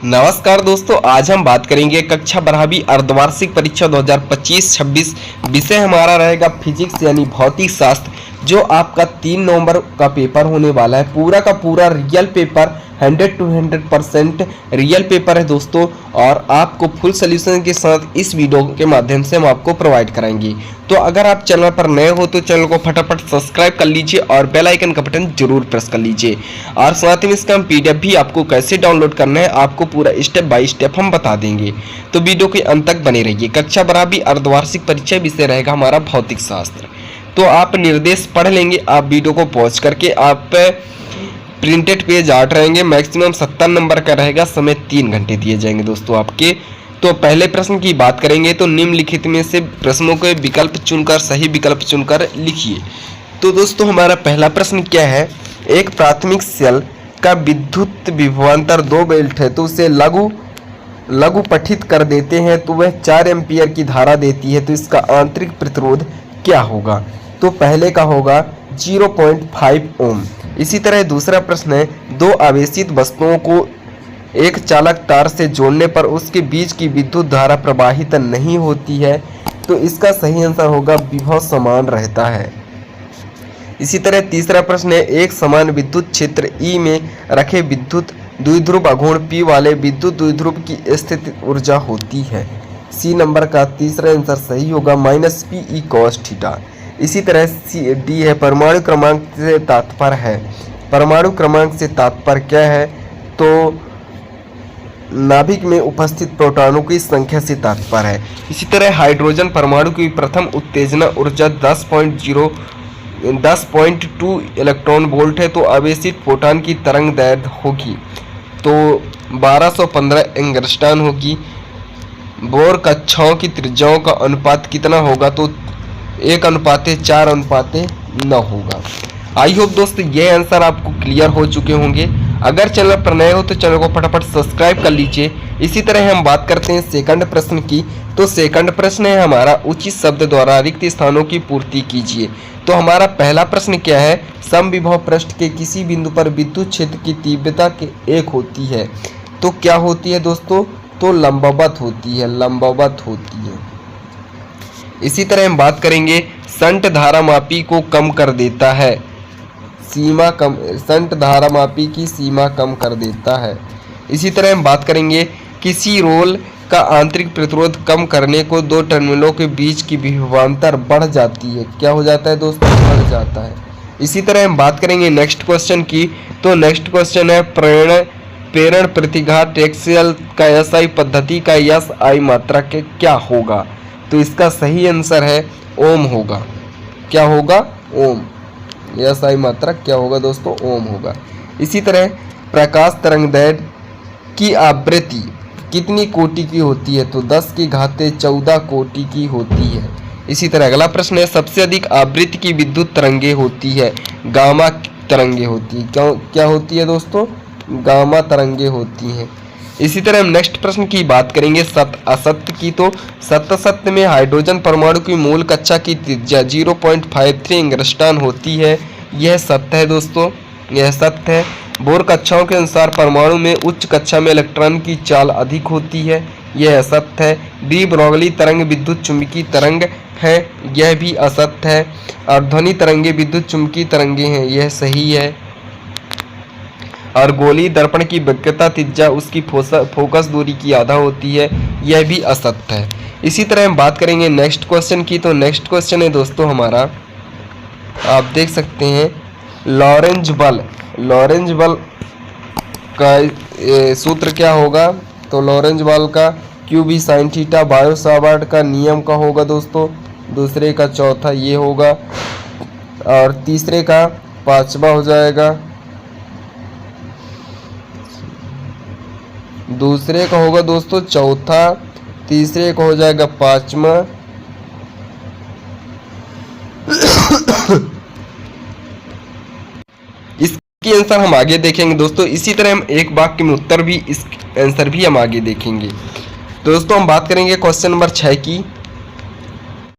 नमस्कार दोस्तों, आज हम बात करेंगे कक्षा 12वीं अर्धवार्षिक परीक्षा 2025-26। विषय हमारा रहेगा फिजिक्स यानी भौतिक शास्त्र, जो आपका 3 नवंबर का पेपर होने वाला है। पूरा का पूरा real paper 100 to 100% real paper है दोस्तों, और आपको फुल सोल्यूशन के साथ इस वीडियो के माध्यम से हम आपको प्रोवाइड कराएंगे। तो अगर आप चैनल पर नए हो तो चैनल को फटाफट सब्सक्राइब कर लीजिए और बेल आइकन का बटन जरूर प्रेस कर लीजिए। और साथ में इसका हम PDF भी आपको कैसे डाउनलोड करना है आपको पूरा स्टेप बाय स्टेप हम बता देंगे। तो वीडियो के अंत तक बने रहिए। कक्षा 12वीं अर्धवार्षिक परीक्षा विषय रहेगा हमारा भौतिक शास्त्र। तो आप निर्देश पढ़ लेंगे, आप वीडियो को पॉज करके आप प्रिंटेड पेज 8 रहेंगे, मैक्सिमम 70 नंबर का रहेगा, समय 3 घंटे दिए जाएंगे दोस्तों आपके। तो पहले प्रश्न की बात करेंगे तो निम्नलिखित में से प्रश्नों के विकल्प चुनकर सही विकल्प चुनकर लिखिए। तो दोस्तों हमारा पहला प्रश्न क्या है, एक प्राथमिक सेल का विद्युत विभवांतर 2 वोल्ट है तो उसे लघु पठित कर देते हैं तो वह 4 एम्पीयर की धारा देती है, तो इसका आंतरिक प्रतिरोध क्या होगा। तो पहले का होगा 0.5 ओम। इसी तरह दूसरा प्रश्न है, 2 आवेशित वस्तुओं को एक चालक तार से जोड़ने पर उसके बीच की विद्युत धारा प्रवाहित नहीं होती है, तो इसका सही आंसर होगा विभव समान रहता है। इसी तरह तीसरा प्रश्न है, एक समान विद्युत क्षेत्र E में रखे विद्युत द्विध्रुव आघूर्ण P वाले विद्युत द्विध्रुव की स्थित ऊर्जा होती है। C नंबर का तीसरा आंसर सही होगा -PE cos थीटा। इसी तरह D है, परमाणु क्रमांक से तात्पर्य है। परमाणु क्रमांक से तात्पर्य क्या है, तो नाभिक में उपस्थित प्रोटॉनों की संख्या से तात्पर्य है। इसी तरह हाइड्रोजन परमाणु की प्रथम उत्तेजना ऊर्जा 10.2 इलेक्ट्रॉन वोल्ट है, तो आवेशित प्रोटॉन की तरंग दैर्घ्य होगी तो 1215 एंगस्ट्रॉम होगी। बोर कक्षाओं की त्रिज्याओं का अनुपात कितना होगा, तो 1:4:9 होगा। आई होप दोस्तों ये आंसर आपको क्लियर हो चुके होंगे। अगर चैनल पर नए हो तो चैनल को फटाफट सब्सक्राइब कर लीजिए। इसी तरह हम बात करते हैं सेकंड प्रश्न की। तो सेकंड प्रश्न है हमारा, उचित शब्द द्वारा रिक्त स्थानों की पूर्ति कीजिए। तो हमारा पहला प्रश्न क्या है, समविभव पृष्ठ के किसी बिंदु पर विद्युत क्षेत्र की तीव्रता के 1 होती है, तो क्या होती है दोस्तों, तो लंबवत होती है, लंबवत होती है। इसी तरह हम बात करेंगे शंट धारामापी को कम कर देता है, सीमा कम, शंट धारामापी की सीमा कम कर देता है। इसी तरह हम बात करेंगे किसी रोल का आंतरिक प्रतिरोध कम करने को 2 टर्मिनलों के बीच की विभवांतर बढ़ जाती है, क्या हो जाता है दोस्तों, बढ़ जाता है। इसी तरह हम बात करेंगे नेक्स्ट क्वेश्चन की। तो नेक्स्ट क्वेश्चन है, प्रेरण प्रतिघात एक्सियल का SI पद्धति का SI मात्रा के क्या होगा, तो इसका सही आंसर है ओम होगा। क्या होगा, ओम। SI मात्रा क्या होगा दोस्तों, ओम होगा। इसी तरह प्रकाश तरंगदैर्घ्य की आवृत्ति कितनी कोटि की होती है, तो 10⁻14 कोटि की होती है। इसी तरह अगला प्रश्न है, सबसे अधिक आवृत्ति की विद्युत तरंगे होती है, गामा तरंगे होती है। क्या होती है दोस्तों, गामा तरंगे होती हैं। इसी तरह हम नेक्स्ट प्रश्न की बात करेंगे सत्य असत्य की। तो सत्य सत्य में हाइड्रोजन परमाणु की मूल कक्षा की त्रिज्या 0.53 एंगस्ट्रॉम होती है, यह सत्य है दोस्तों, यह सत्य है। बोर कक्षाओं के अनुसार परमाणु में उच्च कक्षा में इलेक्ट्रॉन की चाल अधिक होती है, यह असत्य है। डी ब्रोगली तरंग विद्युत चुंबकीय तरंग है, यह भी असत्य है। और ध्वनि तरंगे विद्युत चुंबकीय तरंगे हैं, यह सही है। और गोलीय दर्पण की वक्रता त्रिज्या उसकी फोकस दूरी की आधा होती है, यह भी असत्य है। इसी तरह हम बात करेंगे नेक्स्ट क्वेश्चन की। तो नेक्स्ट क्वेश्चन है दोस्तों हमारा, आप देख सकते हैं लॉरेंज बल का सूत्र क्या होगा, तो लॉरेंज बल का QB sin theta Biot Savart का नियम का होगा दोस्तों, दूसरे का चौथा ये होगा, और तीसरे का 5वां हो जाएगा, दूसरे का होगा दोस्तों चौथा, तीसरे का हो जाएगा 5वां, इसकी आंसर हम आगे देखेंगे दोस्तों। इसी तरह हम एक वाक्य में उत्तर भी, इस आंसर भी हम आगे देखेंगे। दोस्तों हम बात करेंगे क्वेश्चन नंबर 6 की।